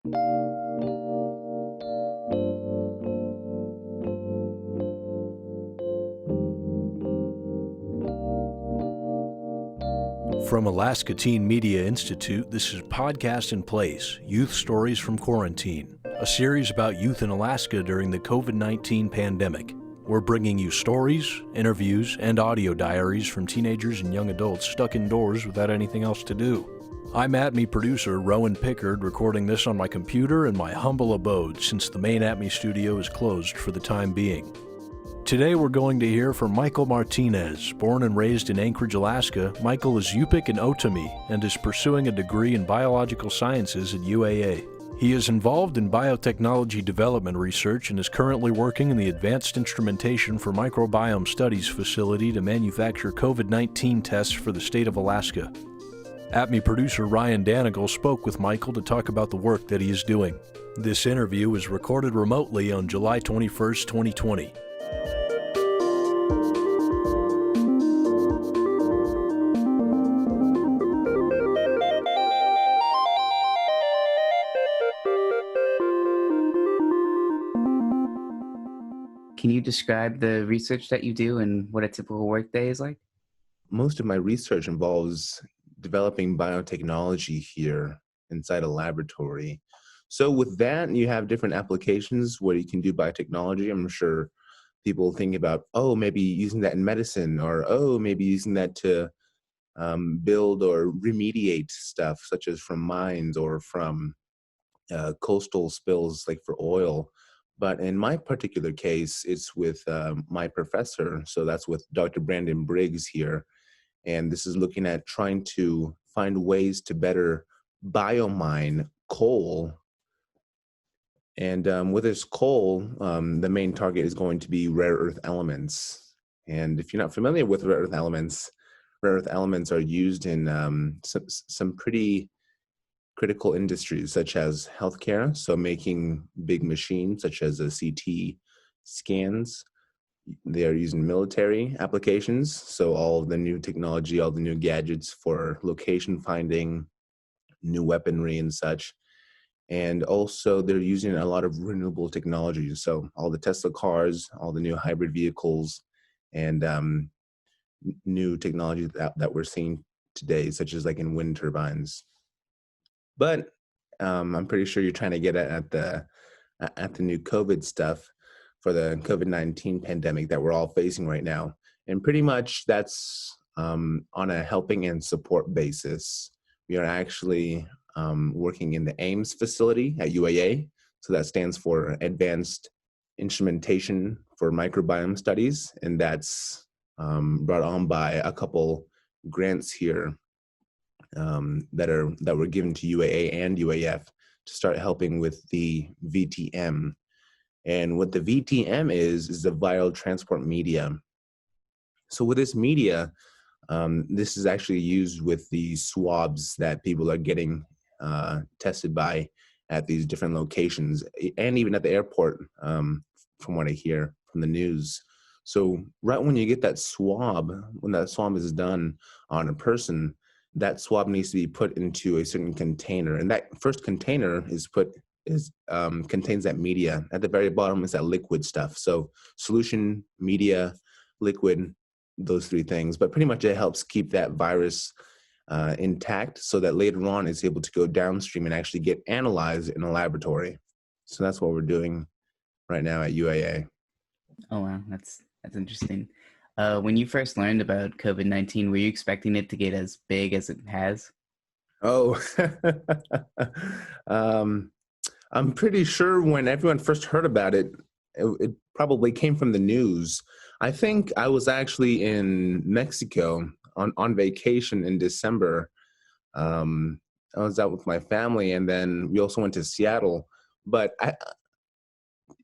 From Alaska Teen Media Institute, this is Podcast in Place, Youth Stories from Quarantine, a series about youth in Alaska during the COVID-19 pandemic. We're bringing you stories, interviews, and audio diaries from teenagers and young adults stuck indoors without anything else to do. I'm ATMI producer Rowan Pickard, recording this on my computer in my humble abode since the main ATMI studio is closed for the time being. Today we're going to hear from Michael Martinez. Born and raised in Anchorage, Alaska, Michael is Yup'ik and Otomi and is pursuing a degree in biological sciences at UAA. He is involved in biotechnology development research and is currently working in the Advanced Instrumentation for Microbiome Studies facility to manufacture COVID-19 tests for the state of Alaska. ATMI producer Ryan Danigole spoke with Michael to talk about the work that he is doing. This interview was recorded remotely on July 21st, 2020. Can you describe the research that you do and what a typical workday is like? Most of my research involves developing biotechnology here inside a laboratory. So with that, you have different applications where you can do biotechnology. I'm sure people think about, oh, maybe using that in medicine, or, oh, maybe using that to build or remediate stuff, such as from mines or from coastal spills, like for oil. But in my particular case, it's with my professor. So that's with Dr. Brandon Briggs here. And this is looking at trying to find ways to better biomine coal. And with this coal, the main target is going to be rare earth elements. And if you're not familiar with rare earth elements are used in some pretty critical industries, such as healthcare, so making big machines such as CT scans. They are used in military applications, so all of the new technology, all the new gadgets for location finding, new weaponry and such. And also they're using a lot of renewable technologies, so all the Tesla cars, all the new hybrid vehicles, and new technology that we're seeing today, such as like in wind turbines. But I'm pretty sure you're trying to get at the new COVID stuff for the COVID-19 pandemic that we're all facing right now. And pretty much that's on a helping and support basis. We are actually working in the AIMS facility at UAA. So that stands for Advanced Instrumentation for Microbiome Studies. And that's brought on by a couple grants here that were given to UAA and UAF to start helping with the VTM. And what the VTM is the viral transport media. So with this media, this is actually used with the swabs that people are getting tested by at these different locations, and even at the airport, from what I hear from the news. So right when you get that swab, when that swab is done on a person, that swab needs to be put into a certain container, and that first container contains that media. At the very bottom is that liquid stuff. So solution, media, liquid, those three things. But pretty much it helps keep that virus intact, so that later on it's able to go downstream and actually get analyzed in a laboratory. So that's what we're doing right now at UAA. Oh wow, that's interesting. When you first learned about COVID-19, were you expecting it to get as big as it has? Oh, I'm pretty sure when everyone first heard about it, it probably came from the news. I think I was actually in Mexico on vacation in December. I was out with my family, and then we also went to Seattle. But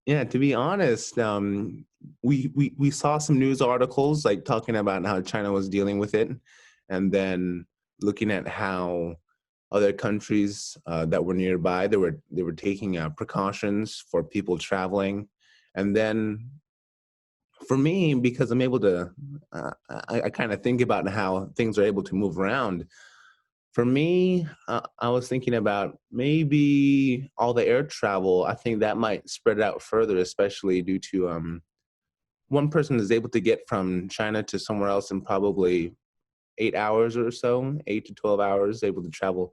to be honest, we saw some news articles like talking about how China was dealing with it, and then looking at how other countries that were nearby, they were taking precautions for people traveling. And then for me, because I'm able to, I kind of think about how things are able to move around. For me, I was thinking about maybe all the air travel. I think that might spread it out further, especially due to one person is able to get from China to somewhere else in probably 8 hours or so, 8 to 12 hours, able to travel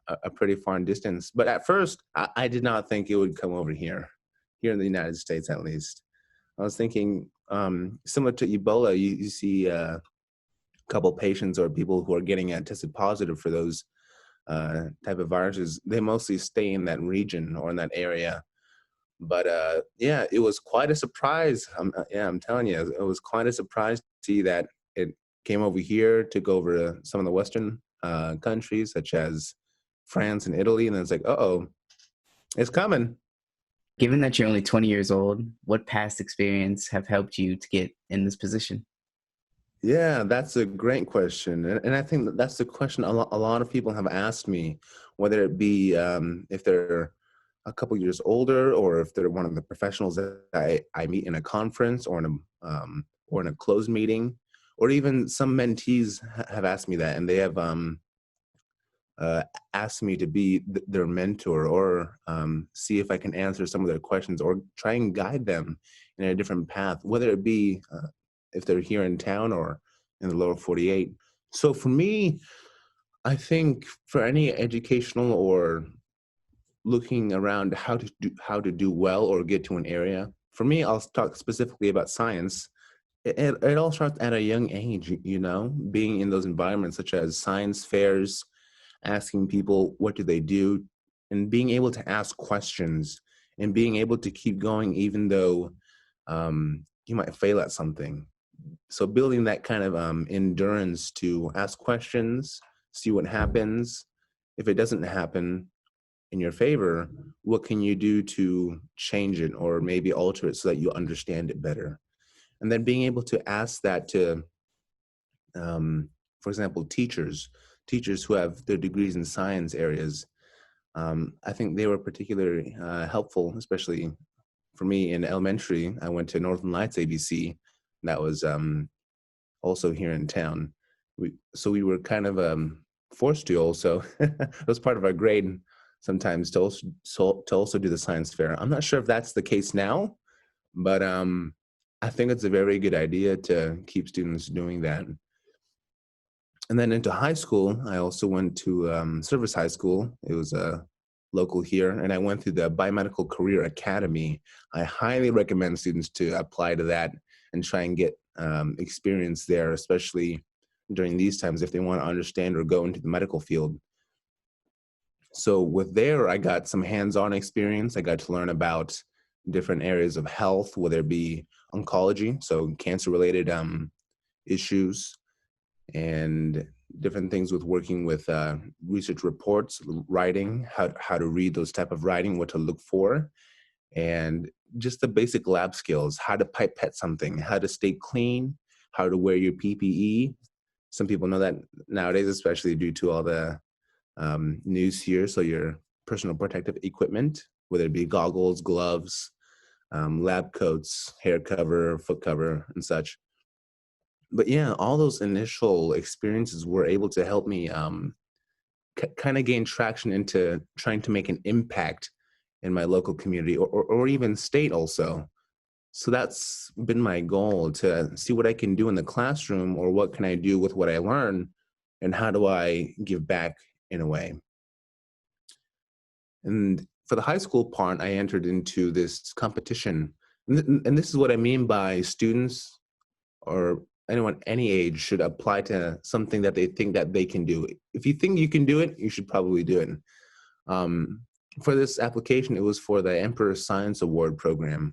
a pretty far distance. But at first, I did not think it would come over here in the United States at least. I was thinking, similar to Ebola, you see a couple patients or people who are getting tested positive for those type of viruses. They mostly stay in that region or in that area. But yeah, it was quite a surprise. Yeah, I'm telling you, it was quite a surprise to see that it came over here, took over some of the Western countries, such as France and Italy, and then it's like, oh, it's coming. Given that you're only 20 years old, what past experience have helped you to get in this position? Yeah, that's a great question. And I think that's the question a lot of people have asked me, whether it be if they're a couple years older or if they're one of the professionals that I meet in a conference or in a closed meeting, or even some mentees have asked me that, and they have uh, asked me to be their mentor or see if I can answer some of their questions or try and guide them in a different path, whether it be if they're here in town or in the lower 48. So for me, I think for any educational or looking around how to do well or get to an area, for me, I'll talk specifically about science. It all starts at a young age, being in those environments such as science fairs, asking people what do they do, and being able to ask questions and being able to keep going even though you might fail at something. So building that kind of endurance to ask questions, see what happens. If it doesn't happen in your favor, what can you do to change it or maybe alter it so that you understand it better? And then being able to ask that to, for example, teachers who have their degrees in science areas. I think they were particularly helpful, especially for me in elementary. I went to Northern Lights ABC. That was also here in town. So we were kind of forced to also, it was part of our grade sometimes to also do the science fair. I'm not sure if that's the case now, but I think it's a very good idea to keep students doing that. And then into high school, I also went to Service High School. It was local here, and I went through the Biomedical Career Academy. I highly recommend students to apply to that and try and get experience there, especially during these times if they want to understand or go into the medical field. So with there, I got some hands-on experience. I got to learn about different areas of health, whether it be oncology, so cancer-related issues, and different things with working with research reports, writing, how to read those type of writing, what to look for, and just the basic lab skills, how to pipette something, how to stay clean, how to wear your PPE. Some people know that nowadays, especially due to all the news here. So your personal protective equipment, whether it be goggles, gloves, lab coats, hair cover, foot cover, and such. But yeah, all those initial experiences were able to help me kind of gain traction into trying to make an impact in my local community or even state also. So that's been my goal, to see what I can do in the classroom or what can I do with what I learn and how do I give back in a way. And for the high school part, I entered into this competition. And this is what I mean by students or anyone any age should apply to something that they think that they can do. If you think you can do it, you should probably do it. For this application, it was for the Emperor Science Award program.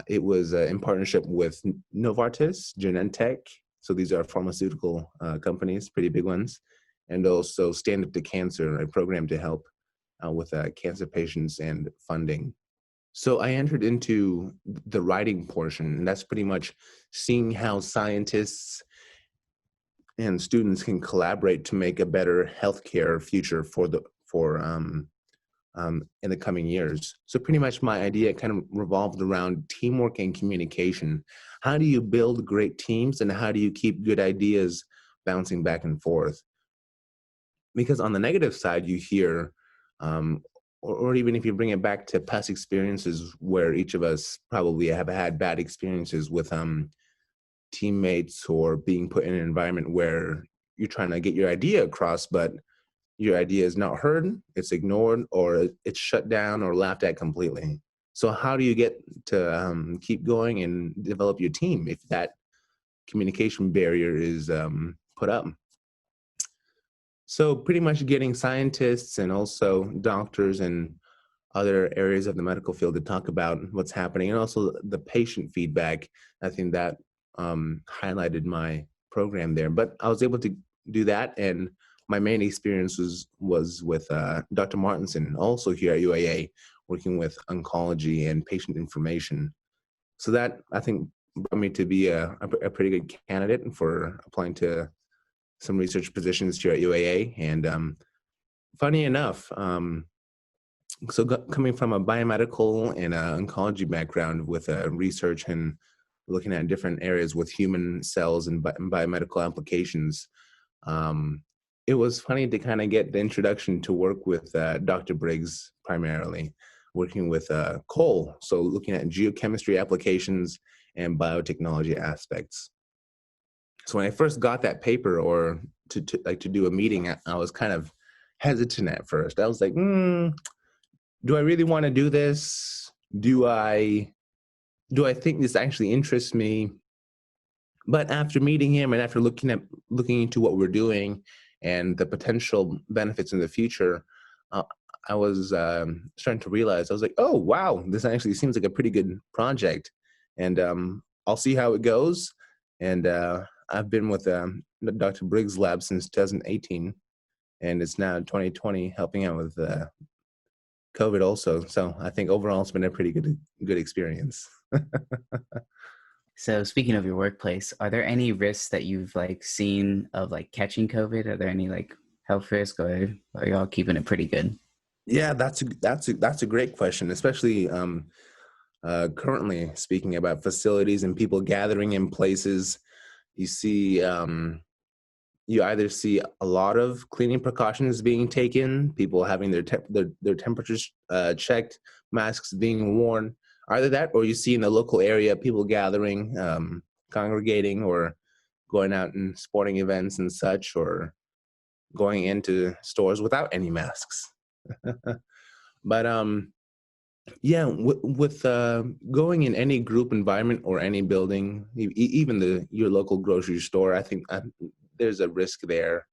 It was in partnership with Novartis, Genentech. So these are pharmaceutical companies, pretty big ones, and also Stand Up to Cancer, a program to help with cancer patients and funding. So I entered into the writing portion, and that's pretty much seeing how scientists and students can collaborate to make a better healthcare future for in the coming years. So pretty much my idea kind of revolved around teamwork and communication. How do you build great teams, and how do you keep good ideas bouncing back and forth? because on the negative side, you hear, or even if you bring it back to past experiences where each of us probably have had bad experiences with teammates or being put in an environment where you're trying to get your idea across, but your idea is not heard, it's ignored, or it's shut down or laughed at completely. So how do you get to keep going and develop your team if that communication barrier is put up? So pretty much getting scientists and also doctors and other areas of the medical field to talk about what's happening, and also the patient feedback. I think that highlighted my program there. But I was able to do that, and my main experience was with Dr. Martinson, also here at UAA, working with oncology and patient information. So that, I think, brought me to be a pretty good candidate for applying to some research positions here at UAA. And funny enough, coming from a biomedical and oncology background with research and looking at different areas with human cells and biomedical applications, it was funny to kind of get the introduction to work with Dr. Briggs, primarily working with coal. So looking at geochemistry applications and biotechnology aspects. So when I first got that paper, or to do a meeting, I was kind of hesitant at first. I was like, do I really want to do this? Do I think this actually interests me? But after meeting him and after looking into what we're doing and the potential benefits in the future, I was starting to realize, I was like, oh, wow, this actually seems like a pretty good project. And I'll see how it goes. And I've been with Dr. Briggs' lab since 2018, and it's now 2020, helping out with COVID also. So I think overall it's been a pretty good experience. So speaking of your workplace, are there any risks that you've seen of catching COVID? Are there any health risks, or are y'all keeping it pretty good? Yeah, that's a great question, especially currently speaking about facilities and people gathering in places. You see, you either see a lot of cleaning precautions being taken, people having their temperatures checked, masks being worn. Either that, or you see in the local area people gathering, congregating, or going out and sporting events and such, or going into stores without any masks. But yeah, with going in any group environment or any building, even your local grocery store, I think there's a risk there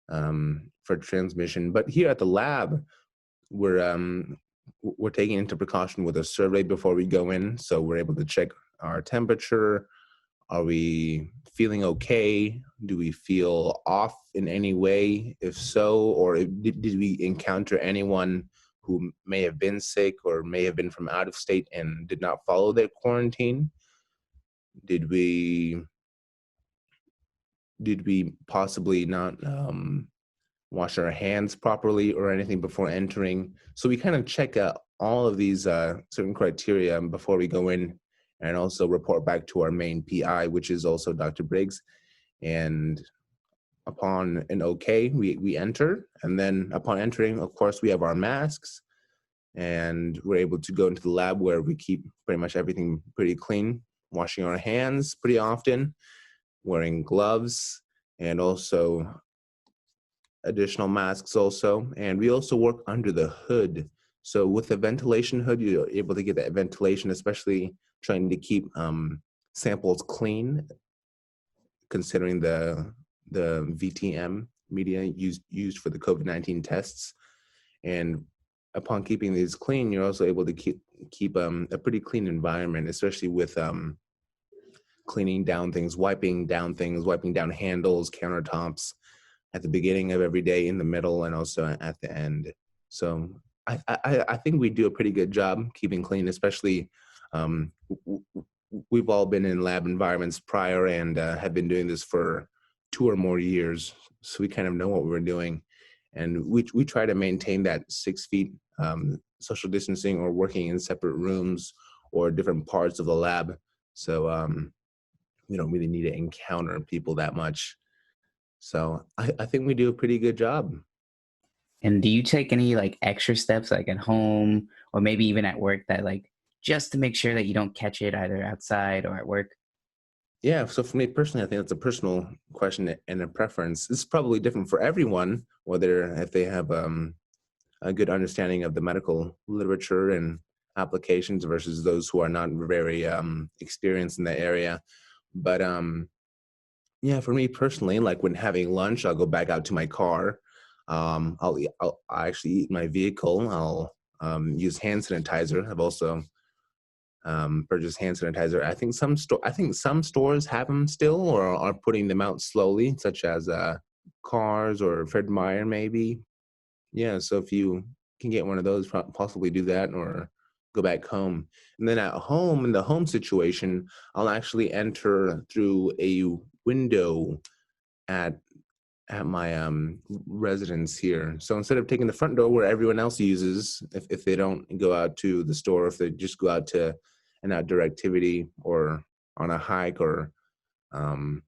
for transmission. But here at the lab, we're taking into precaution with a survey before we go in, so we're able to check our temperature. Are we feeling okay? Do we feel off in any way? If so, or did we encounter anyone who may have been sick or may have been from out of state and did not follow their quarantine? Did we possibly not wash our hands properly or anything before entering? So we kind of check all of these certain criteria before we go in, and also report back to our main PI, which is also Dr. Briggs. And upon an okay, we enter. And then upon entering, of course, we have our masks, and we're able to go into the lab where we keep pretty much everything pretty clean, washing our hands pretty often, wearing gloves, and also additional masks also. And we also work under the hood. So with the ventilation hood, you're able to get that ventilation, especially trying to keep samples clean, considering the VTM media used for the COVID-19 tests. And upon keeping these clean, you're also able to keep a pretty clean environment, especially with cleaning down things, wiping down handles, countertops at the beginning of every day, in the middle, and also at the end. So I think we do a pretty good job keeping clean, especially we've all been in lab environments prior and have been doing this for 2 or more years. So we kind of know what we're doing. And we try to maintain that 6 feet social distancing, or working in separate rooms or different parts of the lab. So we don't really need to encounter people that much. So I think we do a pretty good job. And do you take any like extra steps like at home or maybe even at work that like just to make sure that you don't catch it either outside or at work? Yeah, so for me personally, I think that's a personal question and a preference. It's probably different for everyone, whether if they have a good understanding of the medical literature and applications versus those who are not very experienced in the area. But yeah, for me personally, like when having lunch, I'll go back out to my car. I actually eat in my vehicle. I'll use hand sanitizer. I've also purchased hand sanitizer. I think some stores have them still, or are putting them out slowly, such as Cars or Fred Meyer, maybe. Yeah, so if you can get one of those, possibly do that or go back home. And then at home, in the home situation, I'll actually enter through a window at my residence here. So instead of taking the front door where everyone else uses, if they don't go out to the store, if they just go out to an outdoor activity or on a hike or um,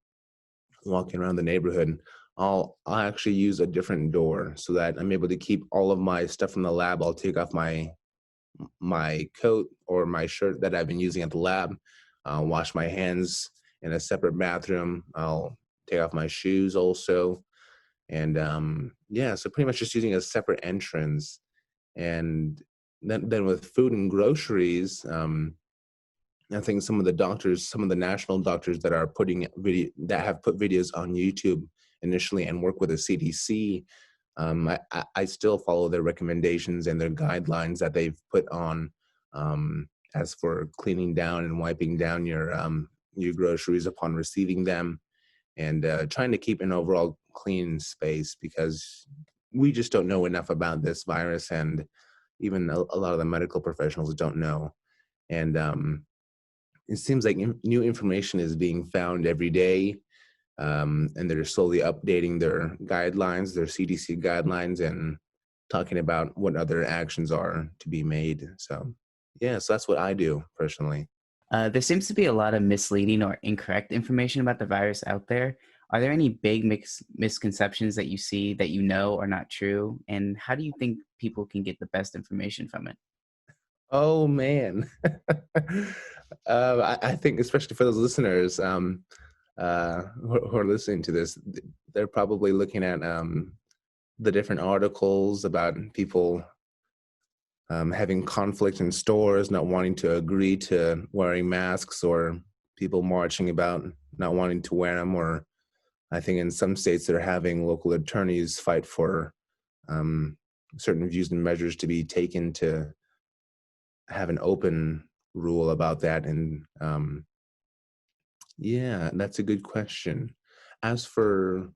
walking around the neighborhood, I'll actually use a different door so that I'm able to keep all of my stuff from the lab. I'll take off my coat or my shirt that I've been using at the lab. I'll wash my hands in a separate bathroom. I'll take off my shoes also. And yeah, so pretty much just using a separate entrance. And then with food and groceries, I think some of the doctors, some of the national doctors that are that have put videos on YouTube initially and work with the CDC, I still follow their recommendations and their guidelines that they've put on as for cleaning down and wiping down your groceries upon receiving them, and trying to keep an overall clean space because we just don't know enough about this virus, and even a lot of the medical professionals don't know. And it seems like new information is being found every day, and they're slowly updating their guidelines, their CDC guidelines, and talking about what other actions are to be made. So, yeah, so that's what I do personally. There seems to be a lot of misleading or incorrect information about the virus out there. Are there any big misconceptions that you see that you know are not true? And how do you think people can get the best information from it? Oh man, I think especially for those listeners who are listening to this, they're probably looking at the different articles about people having conflict in stores, not wanting to agree to wearing masks, or people marching about not wanting to wear them. Or I think in some states they're having local attorneys fight for um, certain views and measures to be taken to have an open rule about that. And yeah, that's a good question. As for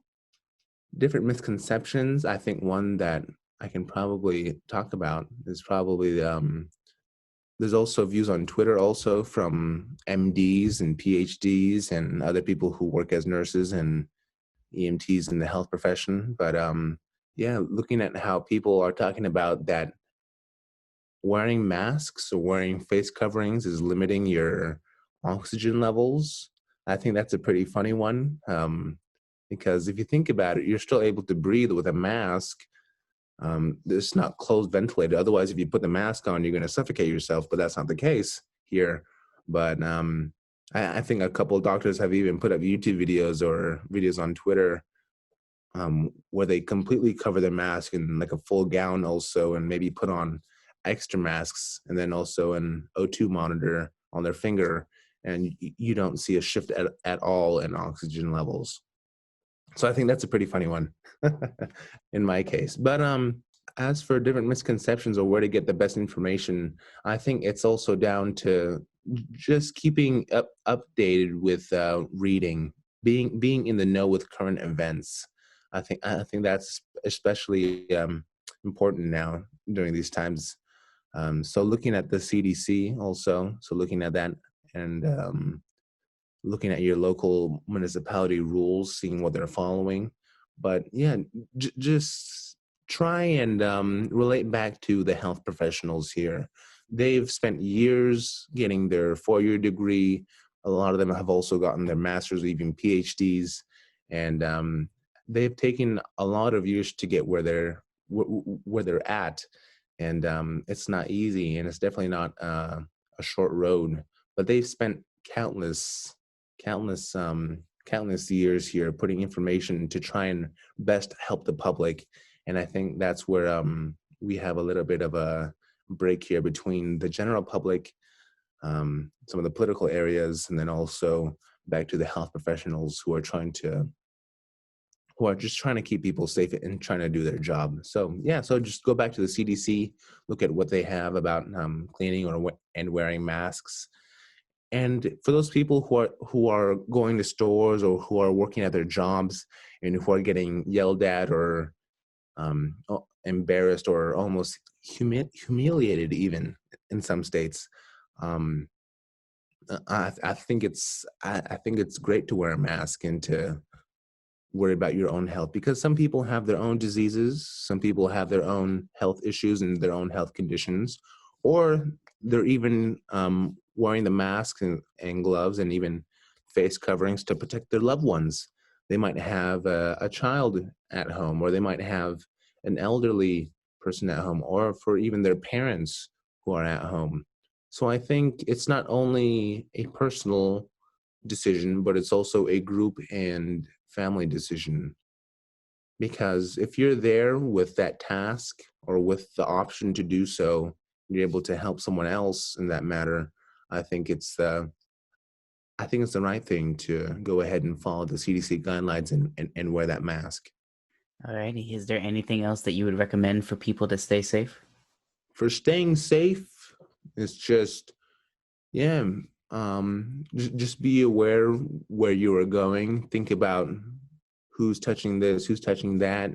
different misconceptions, I think one that I can probably talk about is probably there's also views on Twitter also from MDs and PhDs and other people who work as nurses and EMTs in the health profession. But yeah, looking at how people are talking about that wearing masks or wearing face coverings is limiting your oxygen levels. I think that's a pretty funny one, because if you think about it, you're still able to breathe with a mask. It's not closed ventilated. Otherwise, if you put the mask on, you're going to suffocate yourself. But that's not the case here. But I think a couple of doctors have even put up YouTube videos or videos on Twitter where they completely cover their mask in like a full gown also, and maybe put on extra masks, and then also an O2 monitor on their finger, and you don't see a shift at all in oxygen levels. So I think that's a pretty funny one in my case. But as for different misconceptions or where to get the best information, I think it's also down to just keeping updated with reading, being in the know with current events. I think that's especially important now during these times. So looking at the CDC also, so looking at that, and looking at your local municipality rules, seeing what they're following. But yeah, just try and relate back to the health professionals here. They've spent years getting their 4-year degree. A lot of them have also gotten their master's or even PhDs. And they've taken a lot of years to get where they're at, and it's not easy, and it's definitely not a short road. But they've spent countless years here putting information to try and best help the public. And I think that's where we have a little bit of a break here between the general public, some of the political areas, and then also back to the health professionals who are just trying to keep people safe and trying to do their job. So just go back to the CDC, look at what they have about cleaning and wearing masks. And for those people who are going to stores or who are working at their jobs and who are getting yelled at or embarrassed or almost humiliated even in some states, I think it's great to wear a mask and to worry about your own health, because some people have their own diseases, some people have their own health issues and their own health conditions, or they're even wearing the masks and gloves and even face coverings to protect their loved ones. They might have a child at home, or they might have an elderly person at home, or for even their parents who are at home. So I think it's not only a personal decision, but it's also a group and family decision. Because if you're there with that task or with the option to do so, you're able to help someone else in that matter, I think it's the right thing to go ahead and follow the CDC guidelines and wear that mask. Alrighty. Is there anything else that you would recommend for people to stay safe? For staying safe, it's just, just be aware where you are going. Think about who's touching this, who's touching that.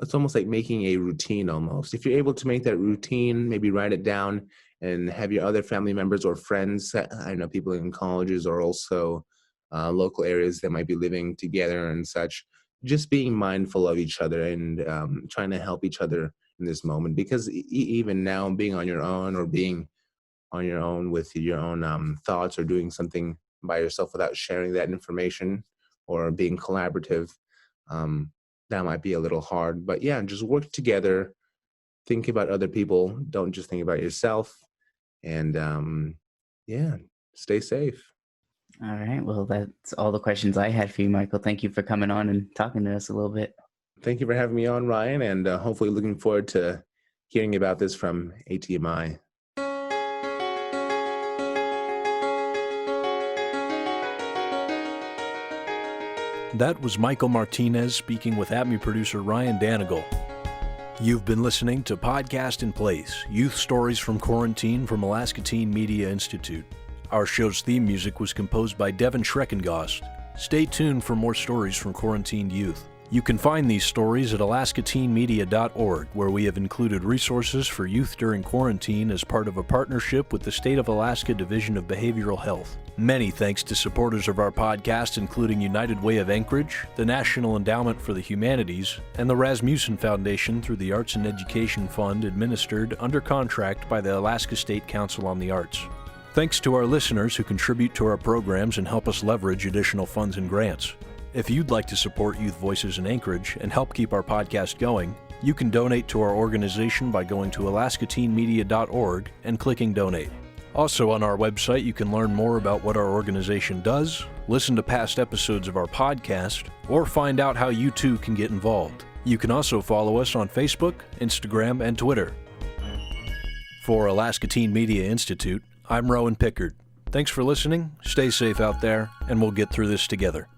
It's almost like making a routine almost. If you're able to make that routine, maybe write it down and have your other family members or friends. I know people in colleges or also local areas that might be living together and such. Just being mindful of each other and trying to help each other in this moment. Because even now, being on your own or being on your own with your own thoughts or doing something by yourself without sharing that information or being collaborative, that might be a little hard. But just work together, think about other people, don't just think about yourself, and stay safe. All right. Well, that's all the questions I had for you, Michael. Thank you for coming on and talking to us a little bit. Thank you for having me on, Ryan, and hopefully looking forward to hearing about this from ATMI. That was Michael Martinez speaking with ATMI producer Ryan Danigole. You've been listening to Podcast in Place, Youth Stories from Quarantine from Alaska Teen Media Institute. Our show's theme music was composed by Devin Schreckengost. Stay tuned for more stories from quarantined youth. You can find these stories at alaskateenmedia.org, where we have included resources for youth during quarantine as part of a partnership with the State of Alaska Division of Behavioral Health. Many thanks to supporters of our podcast, including United Way of Anchorage, the National Endowment for the Humanities, and the Rasmuson Foundation through the Arts and Education Fund, administered under contract by the Alaska State Council on the Arts. Thanks to our listeners who contribute to our programs and help us leverage additional funds and grants. If you'd like to support Youth Voices in Anchorage and help keep our podcast going, you can donate to our organization by going to alaskateenmedia.org and clicking Donate. Also on our website, you can learn more about what our organization does, listen to past episodes of our podcast, or find out how you too can get involved. You can also follow us on Facebook, Instagram, and Twitter. For Alaska Teen Media Institute, I'm Rowan Pickard. Thanks for listening, stay safe out there, and we'll get through this together.